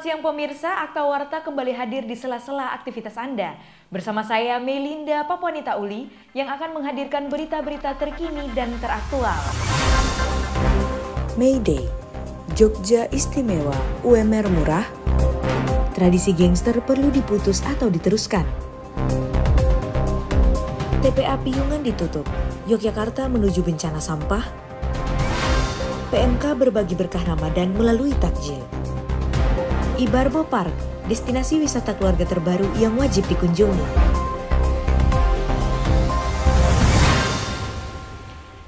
siang pemirsa, Akta Warta kembali hadir di sela-sela aktivitas Anda. Bersama saya Melinda Papuanita Uli yang akan menghadirkan berita-berita terkini dan teraktual. May Day, Jogja istimewa, UMR murah, tradisi gangster perlu diputus atau diteruskan. TPA Piyungan ditutup, Yogyakarta menuju bencana sampah, PMK berbagi berkah Ramadan melalui takjil. Ibarbo Park, destinasi wisata keluarga terbaru yang wajib dikunjungi.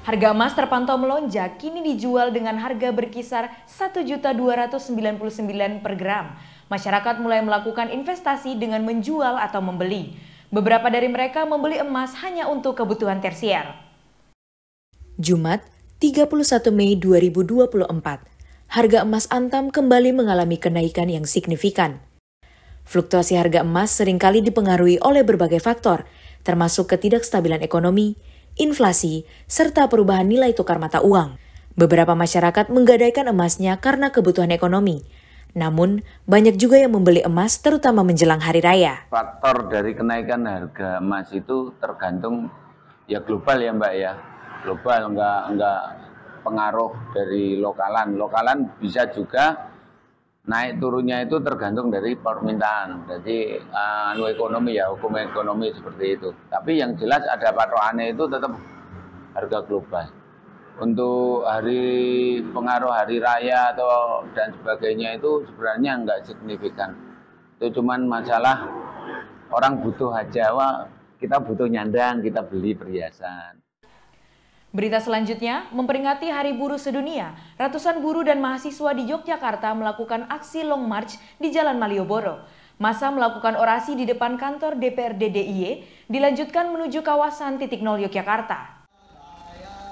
Harga emas terpantau melonjak, kini dijual dengan harga berkisar Rp1.299 per gram. Masyarakat mulai melakukan investasi dengan menjual atau membeli. Beberapa dari mereka membeli emas hanya untuk kebutuhan tersier. Jumat, 31 Mei 2024. Harga emas Antam kembali mengalami kenaikan yang signifikan. Fluktuasi harga emas seringkali dipengaruhi oleh berbagai faktor, termasuk ketidakstabilan ekonomi, inflasi, serta perubahan nilai tukar mata uang. Beberapa masyarakat menggadaikan emasnya karena kebutuhan ekonomi. Namun, banyak juga yang membeli emas terutama menjelang hari raya. Faktor dari kenaikan harga emas itu tergantung ya global ya Mbak ya. Global enggak pengaruh dari lokalan. Lokalan bisa juga naik turunnya itu tergantung dari permintaan. Jadi ekonomi ya, hukum ekonomi seperti itu. Tapi yang jelas ada patokannya itu tetap harga global. Untuk pengaruh hari raya atau dan sebagainya itu sebenarnya enggak signifikan. Itu cuman masalah orang butuh aja, kita butuh nyandang, kita beli perhiasan. Berita selanjutnya, memperingati Hari Buruh Sedunia, ratusan buruh dan mahasiswa di Yogyakarta melakukan aksi Long March di Jalan Malioboro. Massa melakukan orasi di depan kantor DPRD DIY, dilanjutkan menuju kawasan titik nol Yogyakarta.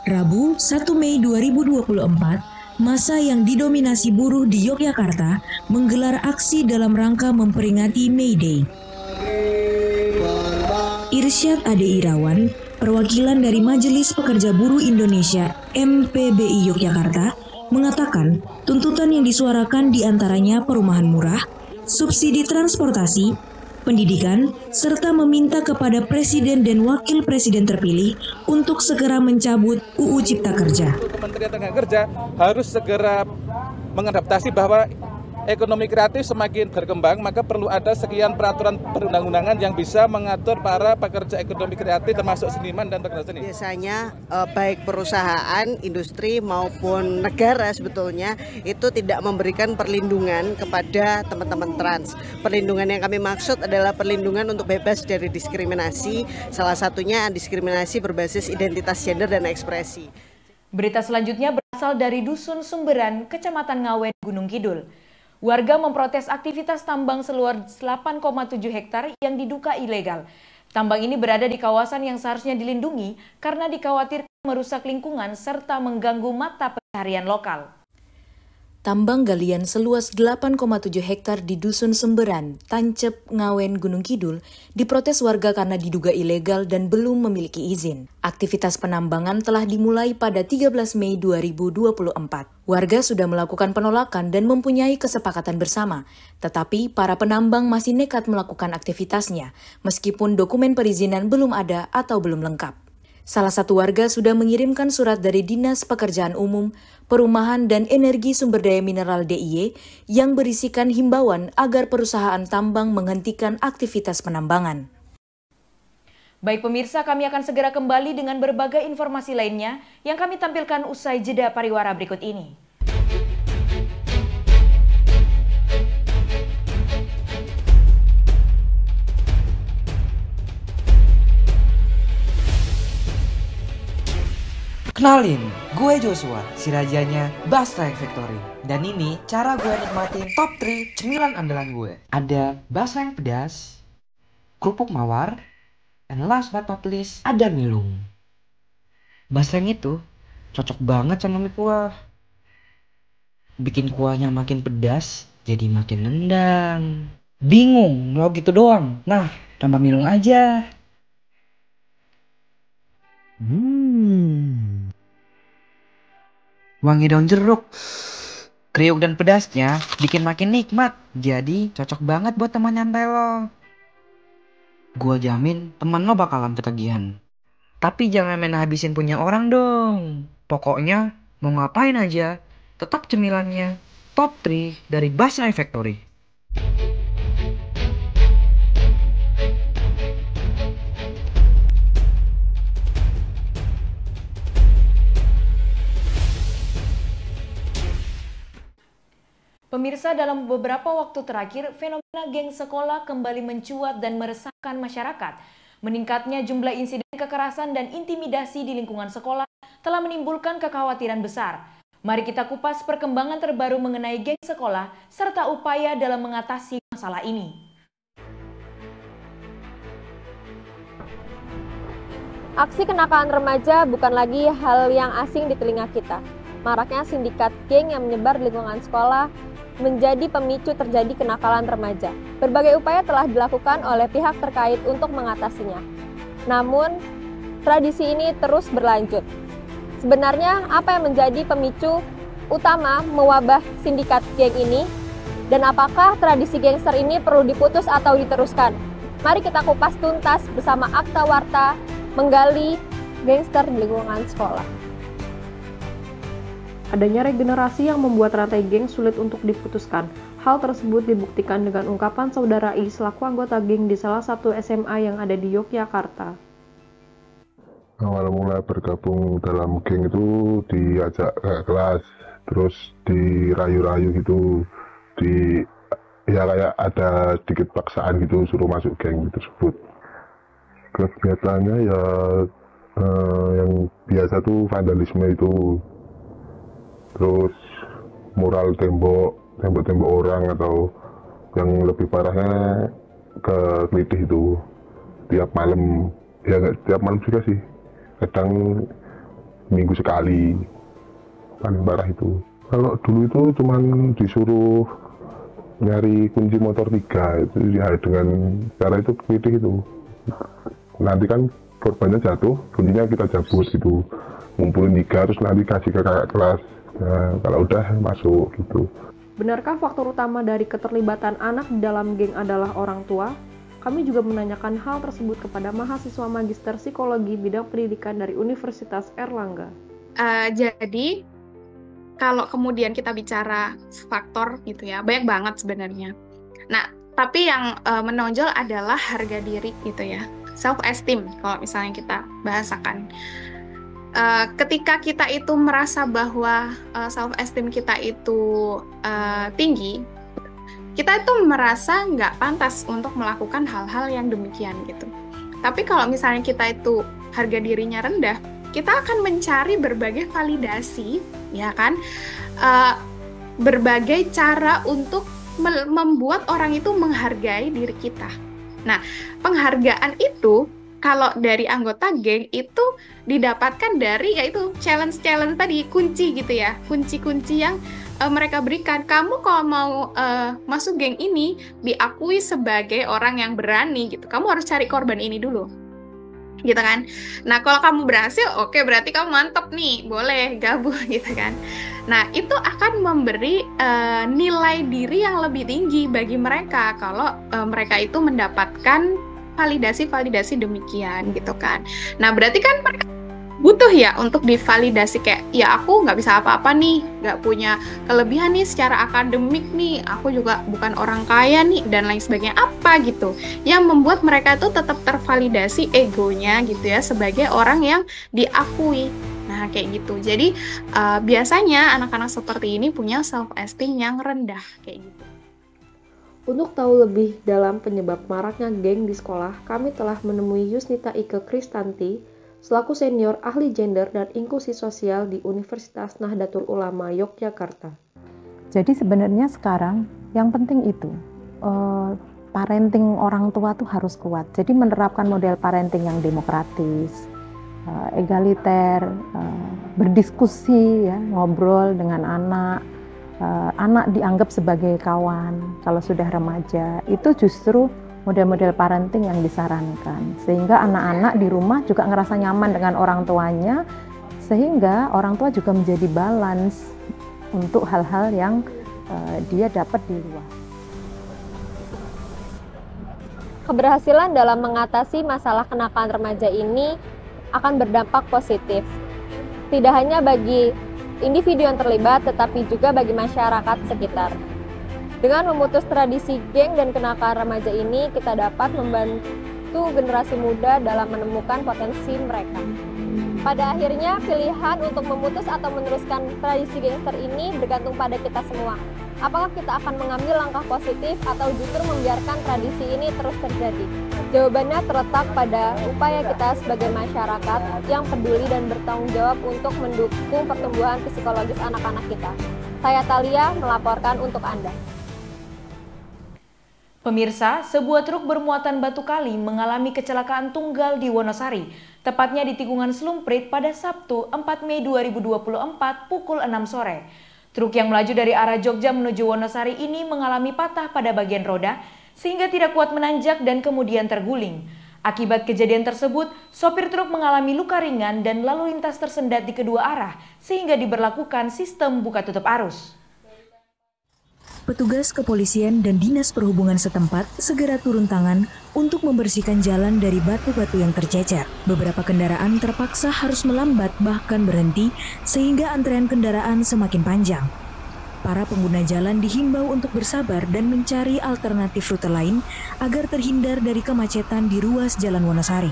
Rabu, 1 Mei 2024, massa yang didominasi buruh di Yogyakarta menggelar aksi dalam rangka memperingati May Day. Irsyad Ade Irawan, perwakilan dari Majelis Pekerja Buruh Indonesia MPBI Yogyakarta, mengatakan tuntutan yang disuarakan diantaranya perumahan murah, subsidi transportasi, pendidikan, serta meminta kepada Presiden dan Wakil Presiden terpilih untuk segera mencabut UU Cipta Kerja. Kementerian Tenaga Kerja harus segera mengadaptasi bahwa ekonomi kreatif semakin berkembang, maka perlu ada sekian peraturan perundang-undangan yang bisa mengatur para pekerja ekonomi kreatif termasuk seniman dan pekerja seni. Biasanya baik perusahaan, industri maupun negara sebetulnya itu tidak memberikan perlindungan kepada teman-teman trans. Perlindungan yang kami maksud adalah perlindungan untuk bebas dari diskriminasi, salah satunya diskriminasi berbasis identitas gender dan ekspresi. Berita selanjutnya berasal dari Dusun Sumberan, Kecamatan Ngawen, Gunung Kidul. Warga memprotes aktivitas tambang seluas 8,7 hektar yang diduga ilegal. Tambang ini berada di kawasan yang seharusnya dilindungi karena dikhawatirkan merusak lingkungan serta mengganggu mata pencaharian lokal. Tambang galian seluas 8,7 hektar di Dusun Sumberan, Tancep, Ngawen, Gunung Kidul diprotes warga karena diduga ilegal dan belum memiliki izin. Aktivitas penambangan telah dimulai pada 13 Mei 2024. Warga sudah melakukan penolakan dan mempunyai kesepakatan bersama, tetapi para penambang masih nekat melakukan aktivitasnya meskipun dokumen perizinan belum ada atau belum lengkap. Salah satu warga sudah mengirimkan surat dari Dinas Pekerjaan Umum, Perumahan dan Energi Sumber Daya Mineral DIY yang berisikan himbauan agar perusahaan tambang menghentikan aktivitas penambangan. Baik pemirsa, kami akan segera kembali dengan berbagai informasi lainnya yang kami tampilkan usai jeda pariwara berikut ini. Kenalin, gue Joshua, si rajanya Basreng Factory. Dan ini cara gue nikmatin top 3 cemilan andalan gue. Ada basreng pedas, kerupuk mawar, and last but not least, ada milung. Basreng itu cocok banget sama mie kuah. Bikin kuahnya makin pedas, jadi makin nendang. Bingung, mau gitu doang. Nah, tambah milung aja. Wangi daun jeruk. Kriuk dan pedasnya bikin makin nikmat, jadi cocok banget buat teman nyantai lo. Gua jamin teman lo bakalan ketagihan. Tapi jangan main habisin punya orang dong. Pokoknya mau ngapain aja, tetap cemilannya top 3 dari Basrai Factory. Pemirsa, dalam beberapa waktu terakhir, fenomena geng sekolah kembali mencuat dan meresahkan masyarakat. Meningkatnya jumlah insiden kekerasan dan intimidasi di lingkungan sekolah telah menimbulkan kekhawatiran besar. Mari kita kupas perkembangan terbaru mengenai geng sekolah serta upaya dalam mengatasi masalah ini. Aksi kenakalan remaja bukan lagi hal yang asing di telinga kita. Maraknya sindikat geng yang menyebar di lingkungan sekolah menjadi pemicu terjadi kenakalan remaja. Berbagai upaya telah dilakukan oleh pihak terkait untuk mengatasinya. Namun, tradisi ini terus berlanjut. Sebenarnya, apa yang menjadi pemicu utama mewabah sindikat geng ini? Dan apakah tradisi gangster ini perlu diputus atau diteruskan? Mari kita kupas tuntas bersama Akta Warta menggali gangster di lingkungan sekolah. Adanya regenerasi yang membuat rantai geng sulit untuk diputuskan. Hal tersebut dibuktikan dengan ungkapan saudara I selaku anggota geng di salah satu SMA yang ada di Yogyakarta. Awal mulai bergabung dalam geng itu diajak ke kelas, terus dirayu-rayu gitu, ya kayak ada sedikit paksaan gitu suruh masuk geng tersebut. Kegiatannya ya yang biasa tuh vandalisme itu. Terus mural tembok orang, atau yang lebih parahnya ke kelitih itu tiap malam, ya nggak tiap malam juga sih, kadang minggu sekali, paling parah itu. Kalau dulu itu cuman disuruh nyari kunci motor 3 itu ya, dengan cara itu kelitih itu, nanti kan korbannya jatuh, kuncinya kita cabut itu, ngumpulin 3 terus nanti kasih ke kakak kelas. Nah, kalau udah masuk gitu. Benarkah faktor utama dari keterlibatan anak di dalam geng adalah orang tua? Kami juga menanyakan hal tersebut kepada mahasiswa Magister Psikologi bidang pendidikan dari Universitas Erlangga. Jadi, kalau kemudian kita bicara faktor gitu ya, banyak banget sebenarnya. Nah, tapi yang menonjol adalah harga diri gitu ya, self-esteem kalau misalnya kita bahasakan. Ketika kita itu merasa bahwa self-esteem kita itu tinggi, kita itu merasa nggak pantas untuk melakukan hal-hal yang demikian gitu. Tapi kalau misalnya kita itu harga dirinya rendah, kita akan mencari berbagai validasi, ya kan, berbagai cara untuk membuat orang itu menghargai diri kita. Nah, penghargaan itu kalau dari anggota geng itu didapatkan dari yaitu challenge tadi, kunci gitu ya, kunci-kunci yang mereka berikan. Kamu kalau mau masuk geng ini diakui sebagai orang yang berani gitu, kamu harus cari korban ini dulu, gitu kan. Nah, kalau kamu berhasil, oke, berarti kamu mantep nih, boleh gabung gitu kan. Nah, itu akan memberi nilai diri yang lebih tinggi bagi mereka kalau mereka itu mendapatkan validasi demikian gitu kan. Nah, berarti kan mereka butuh ya untuk divalidasi, kayak ya aku nggak bisa apa-apa nih, nggak punya kelebihan nih secara akademik nih, aku juga bukan orang kaya nih, dan lain sebagainya, apa gitu yang membuat mereka itu tetap tervalidasi egonya gitu ya, sebagai orang yang diakui. Nah, kayak gitu. Jadi biasanya anak-anak seperti ini punya self-esteem yang rendah kayak gitu. Untuk tahu lebih dalam penyebab maraknya geng di sekolah, kami telah menemui Yusnita Ike Kristanti, selaku senior ahli gender dan inklusi sosial di Universitas Nahdlatul Ulama Yogyakarta. Jadi sebenarnya sekarang yang penting itu parenting orang tua tuh harus kuat. Jadi menerapkan model parenting yang demokratis, egaliter, berdiskusi ya, ngobrol dengan anak. Anak dianggap sebagai kawan kalau sudah remaja, itu justru model-model parenting yang disarankan, sehingga anak-anak di rumah juga ngerasa nyaman dengan orang tuanya, sehingga orang tua juga menjadi balance untuk hal-hal yang dia dapat di luar. Keberhasilan dalam mengatasi masalah kenakalan remaja ini akan berdampak positif. Tidak hanya bagi individu yang terlibat, tetapi juga bagi masyarakat sekitar. Dengan memutus tradisi geng dan kenakalan remaja ini, kita dapat membantu generasi muda dalam menemukan potensi mereka. Pada akhirnya, pilihan untuk memutus atau meneruskan tradisi gangster ini bergantung pada kita semua. Apakah kita akan mengambil langkah positif atau justru membiarkan tradisi ini terus terjadi? Jawabannya terletak pada upaya kita sebagai masyarakat yang peduli dan bertanggung jawab untuk mendukung pertumbuhan psikologis anak-anak kita. Saya Thalia melaporkan untuk Anda. Pemirsa, sebuah truk bermuatan batu kali mengalami kecelakaan tunggal di Wonosari, tepatnya di tikungan Slumprit pada Sabtu 4 Mei 2024 pukul 6 sore. Truk yang melaju dari arah Jogja menuju Wonosari ini mengalami patah pada bagian roda sehingga tidak kuat menanjak dan kemudian terguling. Akibat kejadian tersebut, sopir truk mengalami luka ringan dan lalu lintas tersendat di kedua arah sehingga diberlakukan sistem buka tutup arus. Petugas kepolisian dan dinas perhubungan setempat segera turun tangan untuk membersihkan jalan dari batu-batu yang tercecer. Beberapa kendaraan terpaksa harus melambat bahkan berhenti sehingga antrean kendaraan semakin panjang. Para pengguna jalan dihimbau untuk bersabar dan mencari alternatif rute lain agar terhindar dari kemacetan di ruas Jalan Wonosari.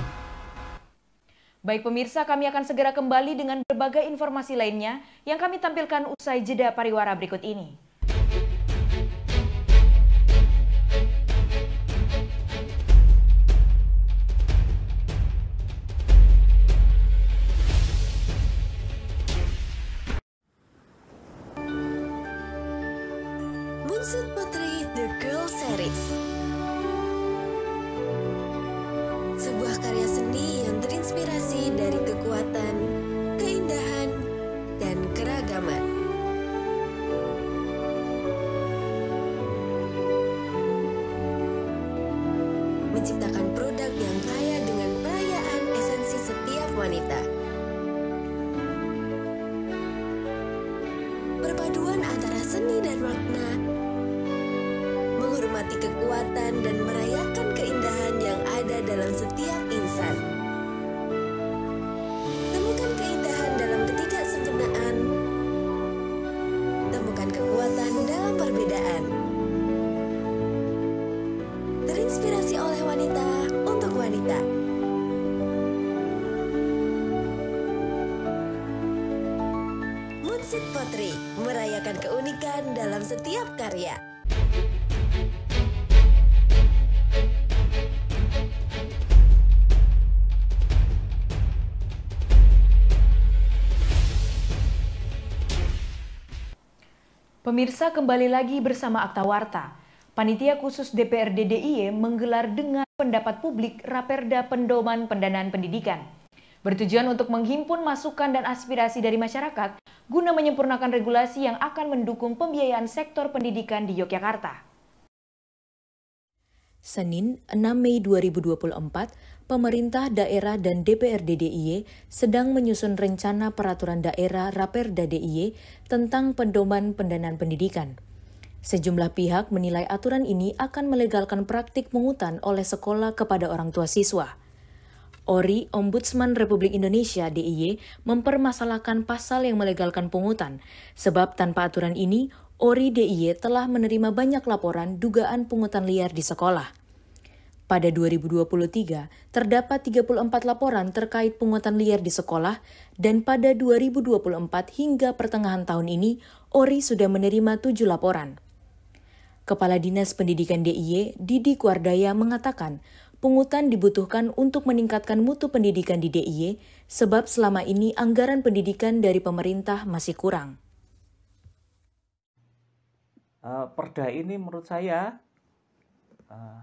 Baik pemirsa, kami akan segera kembali dengan berbagai informasi lainnya yang kami tampilkan usai jeda pariwara berikut ini. Moonset Potri The Girl Series, sebuah karya seni yang terinspirasi dari kekuatan, keindahan, dan keragaman. Menciptakan produk yang kaya dengan perayaan esensi setiap wanita. Perpaduan antara seni dan makna, menghormati kekuatan dan merayakan keindahan yang ada dalam setiap insan. Temukan keindahan dalam ketidaksempurnaan. Temukan kekuatan dalam perbedaan. Terinspirasi oleh wanita untuk wanita. Moonset Potri, merayakan keunikan dalam setiap karya. Pemirsa, kembali lagi bersama Akta Warta. Panitia khusus DPRD DIY menggelar dengar pendapat publik Raperda Pendoman Pendanaan Pendidikan. Bertujuan untuk menghimpun masukan dan aspirasi dari masyarakat guna menyempurnakan regulasi yang akan mendukung pembiayaan sektor pendidikan di Yogyakarta. Senin 6 Mei 2024, pemerintah daerah dan DPRD DIY sedang menyusun rencana peraturan daerah Raperda DIY tentang pendoman pendanaan pendidikan. Sejumlah pihak menilai aturan ini akan melegalkan praktik pungutan oleh sekolah kepada orang tua siswa. ORI, Ombudsman Republik Indonesia DIY, mempermasalahkan pasal yang melegalkan pungutan, sebab tanpa aturan ini, ORI DIY telah menerima banyak laporan dugaan pungutan liar di sekolah. Pada 2023, terdapat 34 laporan terkait pungutan liar di sekolah, dan pada 2024 hingga pertengahan tahun ini, ORI sudah menerima 7 laporan. Kepala Dinas Pendidikan DIY, Didi Kuardaya, mengatakan, pungutan dibutuhkan untuk meningkatkan mutu pendidikan di DIY, sebab selama ini anggaran pendidikan dari pemerintah masih kurang. Perda ini menurut saya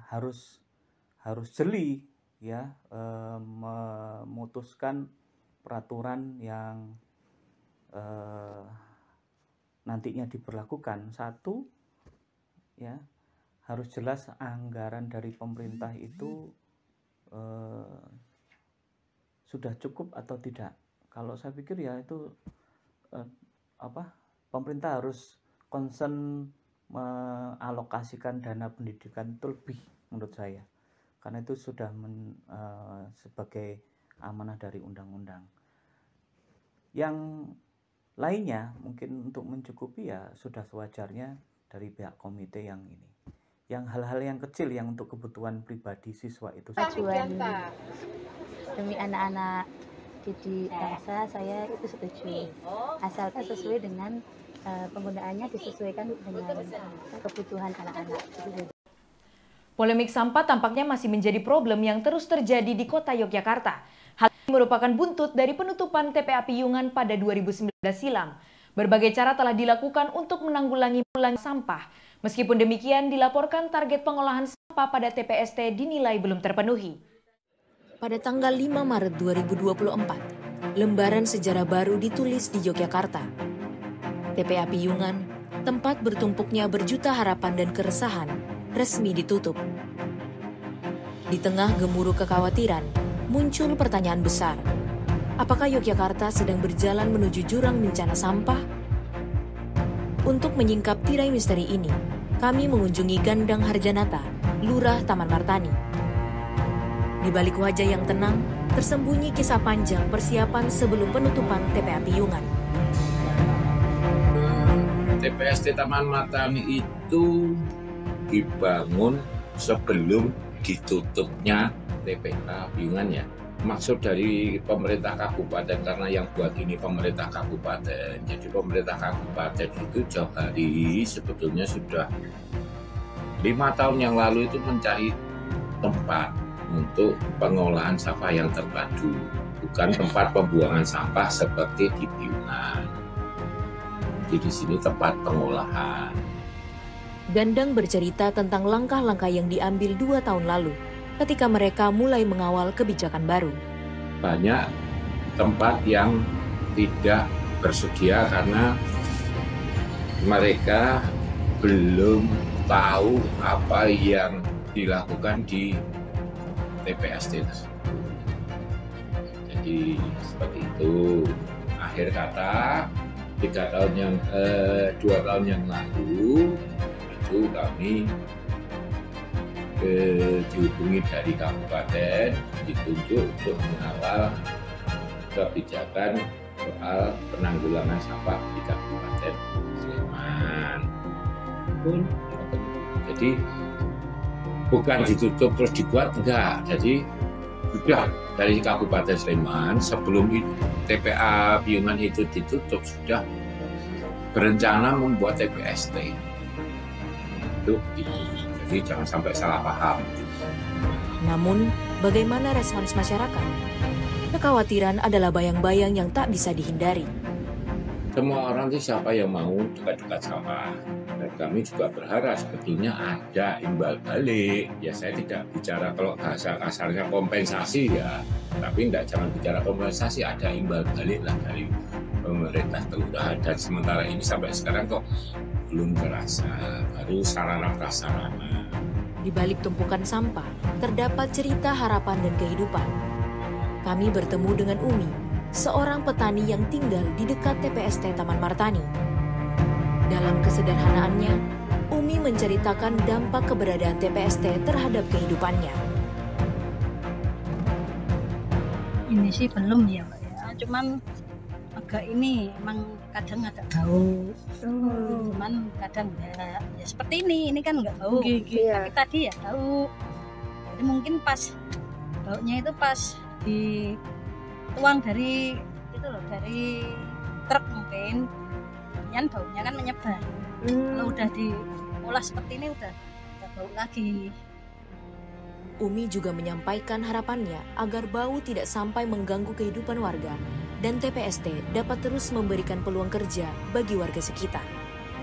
harus jeli ya, memutuskan peraturan yang nantinya diberlakukan. Satu, ya, harus jelas anggaran dari pemerintah itu sudah cukup atau tidak. Kalau saya pikir ya itu pemerintah harus concern mengalokasikan dana pendidikan itu lebih menurut saya, karena itu sudah sebagai amanah dari undang-undang. Yang lainnya mungkin untuk mencukupi ya sudah sewajarnya dari pihak komite yang ini. Yang hal-hal yang kecil yang untuk kebutuhan pribadi siswa itu tujuan demi anak-anak didik bangsa, saya itu setuju, asalkan sesuai dengan penggunaannya disesuaikan dengan kebutuhan anak-anak. Polemik sampah tampaknya masih menjadi problem yang terus terjadi di kota Yogyakarta. Hal ini merupakan buntut dari penutupan TPA Piyungan pada 2019 silam. Berbagai cara telah dilakukan untuk menanggulangi sampah. Meskipun demikian, dilaporkan target pengolahan sampah pada TPST dinilai belum terpenuhi. Pada tanggal 5 Maret 2024, lembaran sejarah baru ditulis di Yogyakarta. TPA Piyungan, tempat bertumpuknya berjuta harapan dan keresahan, resmi ditutup. Di tengah gemuruh kekhawatiran, muncul pertanyaan besar. Apakah Yogyakarta sedang berjalan menuju jurang bencana sampah? Untuk menyingkap tirai misteri ini, kami mengunjungi Gandang Harjanata, Lurah Taman Martani. Di balik wajah yang tenang, tersembunyi kisah panjang persiapan sebelum penutupan TPA Piyungan. TPST Taman Martani itu dibangun sebelum ditutupnya TPA Piyungan ya. Maksud dari pemerintah kabupaten, karena yang buat ini pemerintah kabupaten. Jadi pemerintah kabupaten itu jauh hari sebetulnya sudah 5 tahun yang lalu itu mencari tempat untuk pengolahan sampah yang terpadu, bukan tempat pembuangan sampah seperti di Piyungan. Jadi di sini tempat pengolahan. Gandang bercerita tentang langkah-langkah yang diambil 2 tahun lalu ketika mereka mulai mengawal kebijakan baru. Banyak tempat yang tidak bersedia karena mereka belum tahu apa yang dilakukan di TPST tersebut. Jadi seperti itu. Akhir kata 2 tahun yang lalu itu kami dihubungi dari kabupaten, ditunjuk untuk mengawal kebijakan soal penanggulangan sampah di Kabupaten Sleman. Jadi bukan ditutup terus dibuat, enggak. Jadi sudah dari Kabupaten Sleman sebelum TPA Piyungan itu ditutup sudah berencana membuat TPST. Itu. Jadi jangan sampai salah paham. Namun, bagaimana respons masyarakat? Kekhawatiran adalah bayang-bayang yang tak bisa dihindari. Semua orang itu siapa yang mau dekat-dekat sampah. Dan kami juga berharap sebetulnya ada imbal balik. Ya saya tidak bicara kalau bahasa kasarnya kompensasi ya. Tapi jangan bicara kompensasi, ada imbal balik lah dari pemerintah kelurahan. Dan sementara ini sampai sekarang kok belum terasa, baru sarana-prasarana. Di balik tumpukan sampah, terdapat cerita harapan dan kehidupan. Kami bertemu dengan Umi, seorang petani yang tinggal di dekat TPST Taman Martani. Dalam kesederhanaannya, Umi menceritakan dampak keberadaan TPST terhadap kehidupannya. Ini sih belum ya, Mbak ya. Cuman agak ini emang kadang agak bau, cuman kadang enggak. Ya seperti ini kan enggak bau, tapi tadi ya bau. Jadi mungkin pas baunya itu pas dituang dari itu loh, dari truk mungkin, kemudian baunya kan menyebar. Kalau udah diolah seperti ini udah bau lagi. Umi juga menyampaikan harapannya agar bau tidak sampai mengganggu kehidupan warga dan TPST dapat terus memberikan peluang kerja bagi warga sekitar.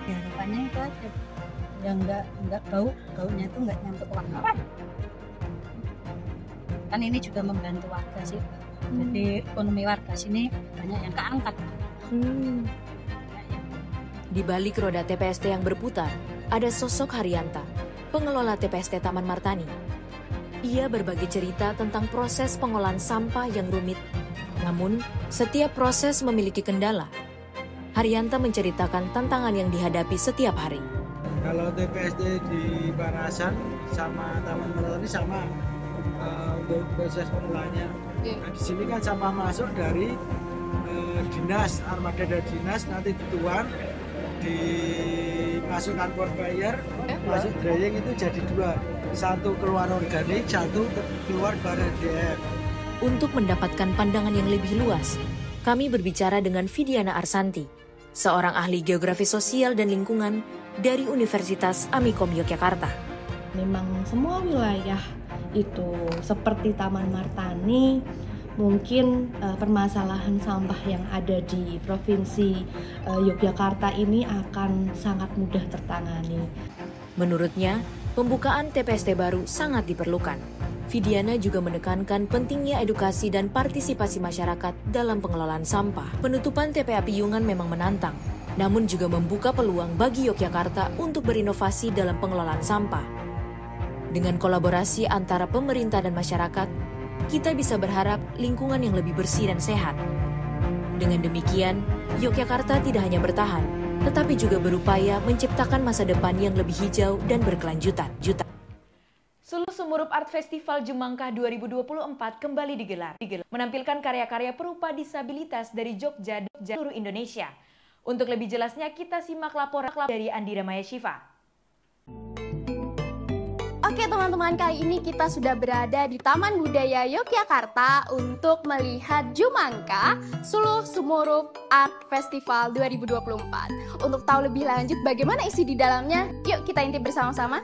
Ya harapannya itu aja, yang nggak baunya itu nggak nyampe ke warga. Kan ini juga membantu warga sih, jadi ekonomi warga sini banyak yang keangkat. Di balik roda TPST yang berputar, ada sosok Haryanta, pengelola TPST Taman Martani. Ia berbagi cerita tentang proses pengolahan sampah yang rumit. Namun, setiap proses memiliki kendala. Haryanto menceritakan tantangan yang dihadapi setiap hari. Kalau TPSD di Barasan sama Taman Martani sama untuk proses pengolahannya. Nah, di sini kan sampah masuk dari dinas, armada dari dinas, nanti dituang, dimasukkan conveyor, masuk drying itu jadi dua. Satu keluar organik, satu keluar barang DF. Untuk mendapatkan pandangan yang lebih luas, kami berbicara dengan Vidiana Arsanti, seorang ahli geografi sosial dan lingkungan dari Universitas Amikom Yogyakarta. Memang semua wilayah itu seperti Taman Martani, mungkin permasalahan sampah yang ada di Provinsi Yogyakarta ini akan sangat mudah tertangani. Menurutnya, pembukaan TPSD baru sangat diperlukan. Vidiana juga menekankan pentingnya edukasi dan partisipasi masyarakat dalam pengelolaan sampah. Penutupan TPA Piyungan memang menantang, namun juga membuka peluang bagi Yogyakarta untuk berinovasi dalam pengelolaan sampah. Dengan kolaborasi antara pemerintah dan masyarakat, kita bisa berharap lingkungan yang lebih bersih dan sehat. Dengan demikian, Yogyakarta tidak hanya bertahan, tetapi juga berupaya menciptakan masa depan yang lebih hijau dan berkelanjutan. Sulu Sumurup Art Festival Jumangkah 2024 kembali digelar, menampilkan karya-karya perupa disabilitas dari Jogja dan seluruh Indonesia. Untuk lebih jelasnya, kita simak laporan dari Andira Maya Shiva. Oke teman-teman, kali ini kita sudah berada di Taman Budaya Yogyakarta untuk melihat Jumangkah Sulu Sumurup Art Festival 2024. Untuk tahu lebih lanjut bagaimana isi di dalamnya, yuk kita intip bersama-sama.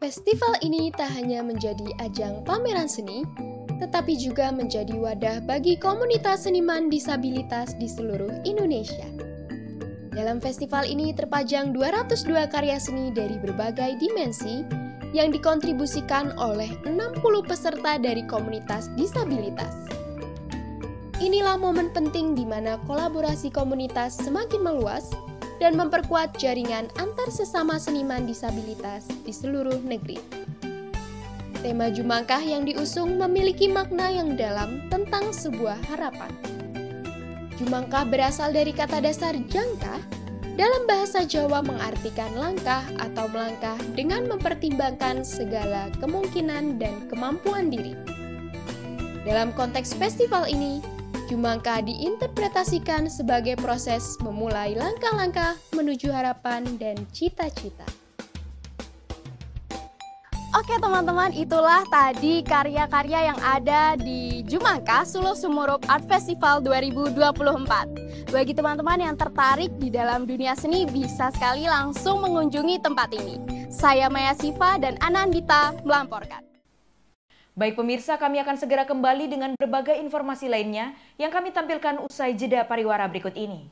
Festival ini tak hanya menjadi ajang pameran seni, tetapi juga menjadi wadah bagi komunitas seniman disabilitas di seluruh Indonesia. Dalam festival ini terpajang 202 karya seni dari berbagai dimensi yang dikontribusikan oleh 60 peserta dari komunitas disabilitas. Inilah momen penting di mana kolaborasi komunitas semakin meluas dan memperkuat jaringan antar sesama seniman disabilitas di seluruh negeri. Tema Jumangkah yang diusung memiliki makna yang dalam tentang sebuah harapan. Jumangkah berasal dari kata dasar jangkah, dalam bahasa Jawa mengartikan langkah atau melangkah dengan mempertimbangkan segala kemungkinan dan kemampuan diri. Dalam konteks festival ini, Jumangkah diinterpretasikan sebagai proses memulai langkah-langkah menuju harapan dan cita-cita. Oke teman-teman, itulah tadi karya-karya yang ada di Jumangkah Sulu Sumurup Art Festival 2024. Bagi teman-teman yang tertarik di dalam dunia seni, bisa sekali langsung mengunjungi tempat ini. Saya Maya Shiva dan Anandita melaporkan. Baik pemirsa, kami akan segera kembali dengan berbagai informasi lainnya yang kami tampilkan usai jeda pariwara berikut ini.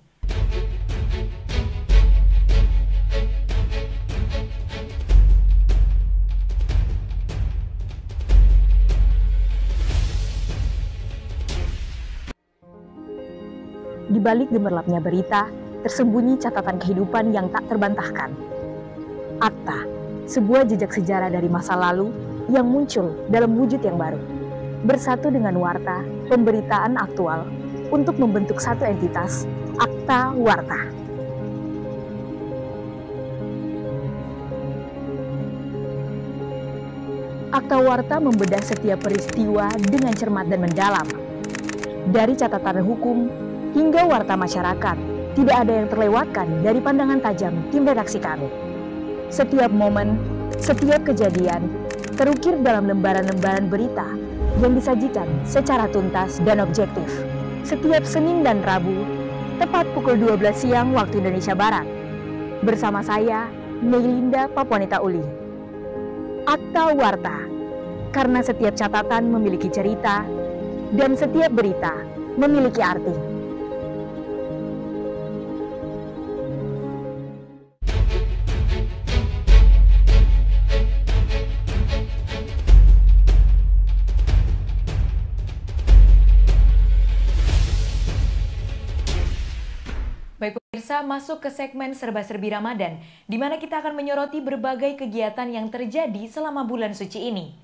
Di balik gemerlapnya berita, tersembunyi catatan kehidupan yang tak terbantahkan. Akta, sebuah jejak sejarah dari masa lalu yang muncul dalam wujud yang baru, bersatu dengan warta, pemberitaan aktual, untuk membentuk satu entitas, Akta Warta. Akta Warta membedah setiap peristiwa dengan cermat dan mendalam. Dari catatan hukum hingga warta masyarakat, tidak ada yang terlewatkan dari pandangan tajam tim redaksi kami. Setiap momen, setiap kejadian, terukir dalam lembaran-lembaran berita yang disajikan secara tuntas dan objektif. Setiap Senin dan Rabu, tepat pukul 12 siang waktu Indonesia Barat. Bersama saya, Meilinda Papuanita Uli. Akta Warta, karena setiap catatan memiliki cerita dan setiap berita memiliki arti. Baik pemirsa, masuk ke segmen Serba-Serbi Ramadan, di mana kita akan menyoroti berbagai kegiatan yang terjadi selama bulan suci ini.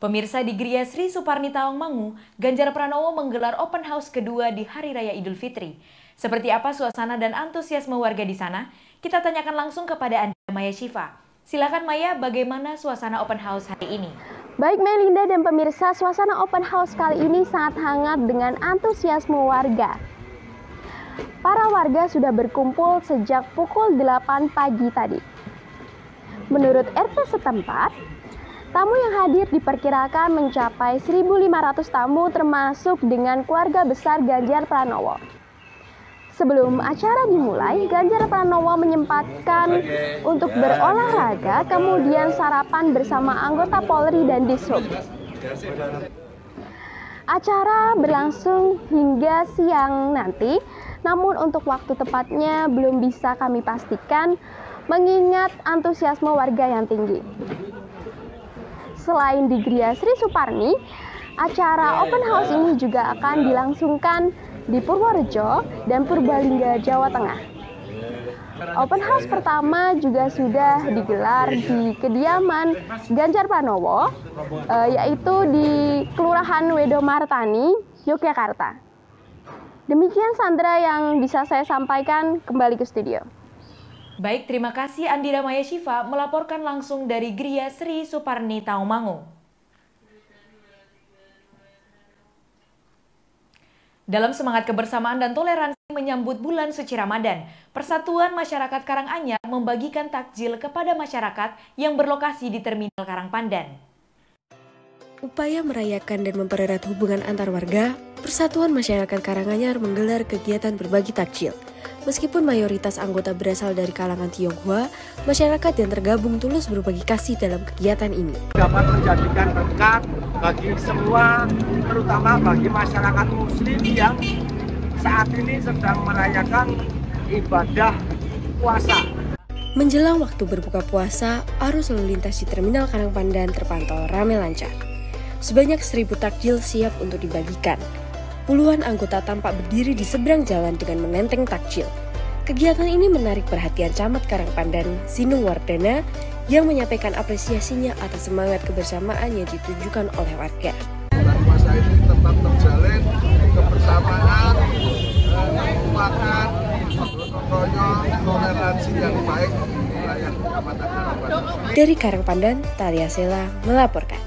Pemirsa, di Gria Sri Suparni Tawangmangu, Ganjar Pranowo menggelar open house kedua di Hari Raya Idul Fitri. Seperti apa suasana dan antusiasme warga di sana? Kita tanyakan langsung kepada Anda, Maya Syifa. Silakan Maya, bagaimana suasana open house hari ini? Baik Melinda dan pemirsa, suasana open house kali ini sangat hangat dengan antusiasme warga. Para warga sudah berkumpul sejak pukul 8 pagi tadi. Menurut RT setempat, tamu yang hadir diperkirakan mencapai 1.500 tamu termasuk dengan keluarga besar Ganjar Pranowo. Sebelum acara dimulai, Ganjar Pranowo menyempatkan untuk berolahraga, kemudian sarapan bersama anggota Polri dan Dishub. Acara berlangsung hingga siang nanti, namun untuk waktu tepatnya belum bisa kami pastikan mengingat antusiasme warga yang tinggi. Selain di Gria Sri Suparni, acara open house ini juga akan dilangsungkan di Purworejo dan Purbalingga, Jawa Tengah. Open house pertama juga sudah digelar di kediaman Ganjar Pranowo, yaitu di Kelurahan Wedomartani, Yogyakarta. Demikian Sandra yang bisa saya sampaikan, kembali ke studio. Baik, terima kasih Andira Maya Syifa melaporkan langsung dari Gria Sri Suparni Tawangmangu. Dalam semangat kebersamaan dan toleransi menyambut bulan suci Ramadan, Persatuan Masyarakat Karanganyar membagikan takjil kepada masyarakat yang berlokasi di Terminal Karangpandan. Upaya merayakan dan mempererat hubungan antar warga, Persatuan Masyarakat Karanganyar menggelar kegiatan berbagi takjil. Meskipun mayoritas anggota berasal dari kalangan Tionghoa, masyarakat yang tergabung tulus berbagi kasih dalam kegiatan ini. Dapat menjadikan berkat bagi semua, terutama bagi masyarakat Muslim yang saat ini sedang merayakan ibadah puasa. Menjelang waktu berbuka puasa, arus lalu lintas di Terminal Karangpandan terpantau ramai lancar. Sebanyak 1.000 takjil siap untuk dibagikan. Puluhan anggota tampak berdiri di seberang jalan dengan menenteng takjil. Kegiatan ini menarik perhatian Camat Karangpandan, Zinung Wardana, yang menyampaikan apresiasinya atas semangat kebersamaan yang ditunjukkan oleh warga. Bulan puasa ini tetap terjalin kebersamaan, kekuatan, gotong royong, toleransi yang baik di wilayah Kecamatan Karangpandan. Dari Karangpandan, Talia Sela melaporkan.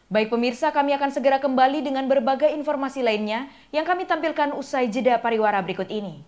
Baik pemirsa, kami akan segera kembali dengan berbagai informasi lainnya yang kami tampilkan usai jeda pariwara berikut ini.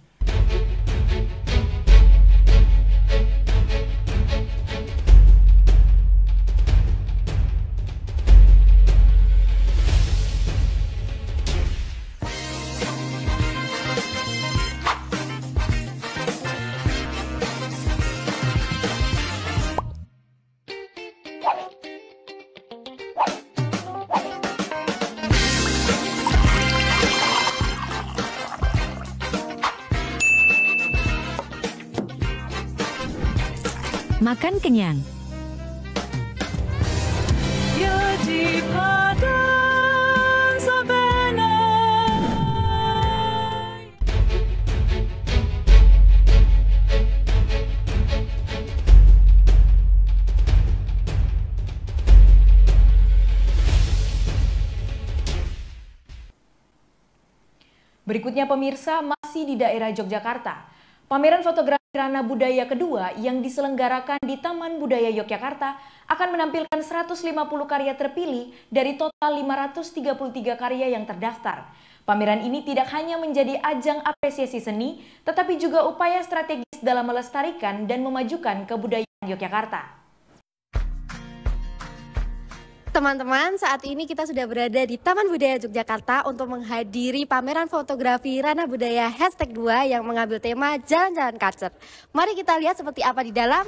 Makan kenyang. Berikutnya pemirsa, masih di daerah Yogyakarta. Pameran fotografi Rana Budaya kedua yang diselenggarakan di Taman Budaya Yogyakarta akan menampilkan 150 karya terpilih dari total 533 karya yang terdaftar. Pameran ini tidak hanya menjadi ajang apresiasi seni, tetapi juga upaya strategis dalam melestarikan dan memajukan kebudayaan Yogyakarta. Teman-teman, saat ini kita sudah berada di Taman Budaya Yogyakarta untuk menghadiri pameran fotografi Rana Budaya #2 yang mengambil tema Jalan-Jalan Culture. Mari kita lihat seperti apa di dalam.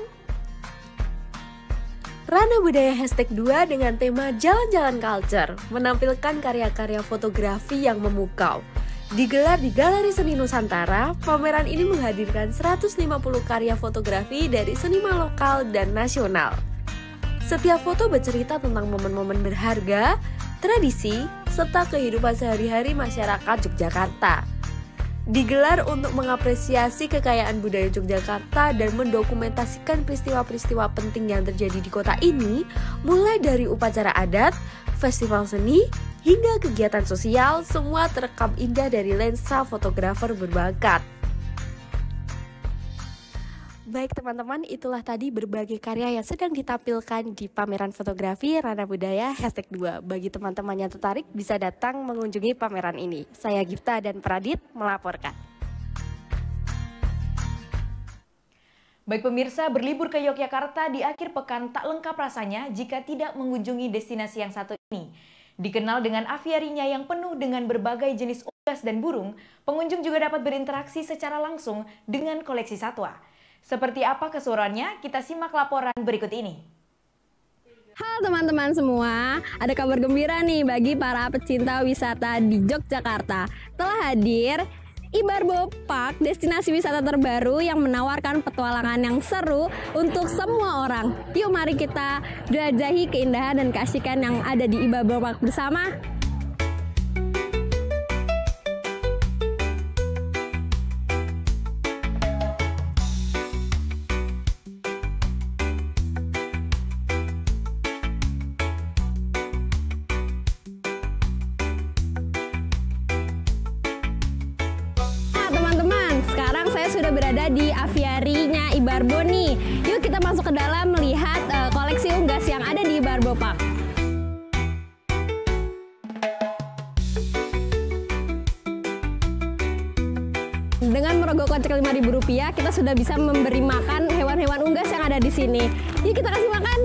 Rana Budaya #2 dengan tema Jalan-Jalan Culture menampilkan karya-karya fotografi yang memukau. Digelar di Galeri Seni Nusantara, pameran ini menghadirkan 150 karya fotografi dari seniman lokal dan nasional. Setiap foto bercerita tentang momen-momen berharga, tradisi, serta kehidupan sehari-hari masyarakat Yogyakarta. digelar untuk mengapresiasi kekayaan budaya Yogyakarta dan mendokumentasikan peristiwa-peristiwa penting yang terjadi di kota ini, mulai dari upacara adat, festival seni, hingga kegiatan sosial, semua terekam indah dari lensa fotografer berbakat. Baik teman-teman, itulah tadi berbagai karya yang sedang ditampilkan di pameran fotografi Ranah Budaya #2. Bagi teman-teman yang tertarik bisa datang mengunjungi pameran ini. Saya Gifta dan Pradit melaporkan. Baik pemirsa, berlibur ke Yogyakarta di akhir pekan tak lengkap rasanya jika tidak mengunjungi destinasi yang satu ini. Dikenal dengan aviarinya yang penuh dengan berbagai jenis unggas dan burung, pengunjung juga dapat berinteraksi secara langsung dengan koleksi satwa. Seperti apa keseruannya? Kita simak laporan berikut ini. Halo teman-teman semua, ada kabar gembira nih bagi para pecinta wisata di Yogyakarta. Telah hadir Ibarbo Park, destinasi wisata terbaru yang menawarkan petualangan yang seru untuk semua orang. Yuk mari kita jelajahi keindahan dan keasikan yang ada di Ibarbo Park bersama. Sudah berada di aviarinya Ibarbo nih. Yuk kita masuk ke dalam melihat koleksi unggas yang ada di Ibarbo Park. Dengan merogoh kocek Rp5.000, kita sudah bisa memberi makan hewan-hewan unggas yang ada di sini. Yuk kita kasih makan.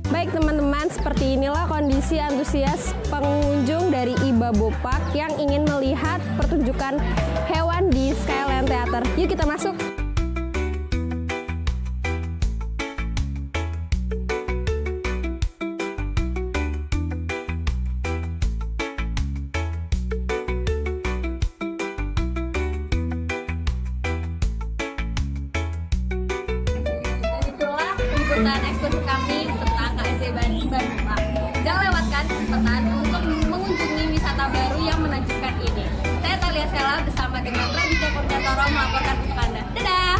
Baik teman-teman, seperti inilah kondisi antusias pengunjung dari Ibarbo Park yang ingin melihat pertunjukan hewan di Skyland Theater. Yuk kita masuk. Itulah liputan eksklusif kami tentang KSD Ibarbo Park. Jangan lewatkan kesempatan untuk mengunjungi wisata baru yang menakjubkan ini. Saya Talia Sela bersama dengan Raditya Purdatoro melaporkan untuk Anda. Dadah!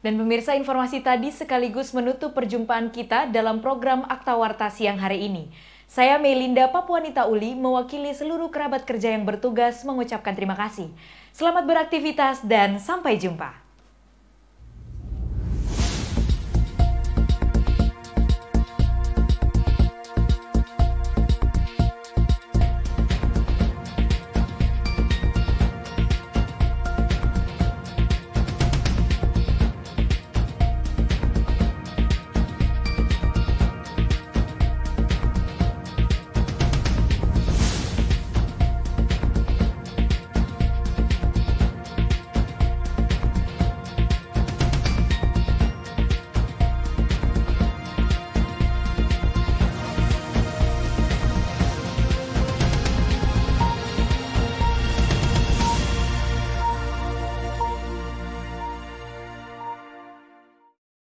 Dan pemirsa, informasi tadi sekaligus menutup perjumpaan kita dalam program Akta Warta siang hari ini. Saya Melinda Papuanita Uli mewakili seluruh kerabat kerja yang bertugas mengucapkan terima kasih. Selamat beraktivitas dan sampai jumpa.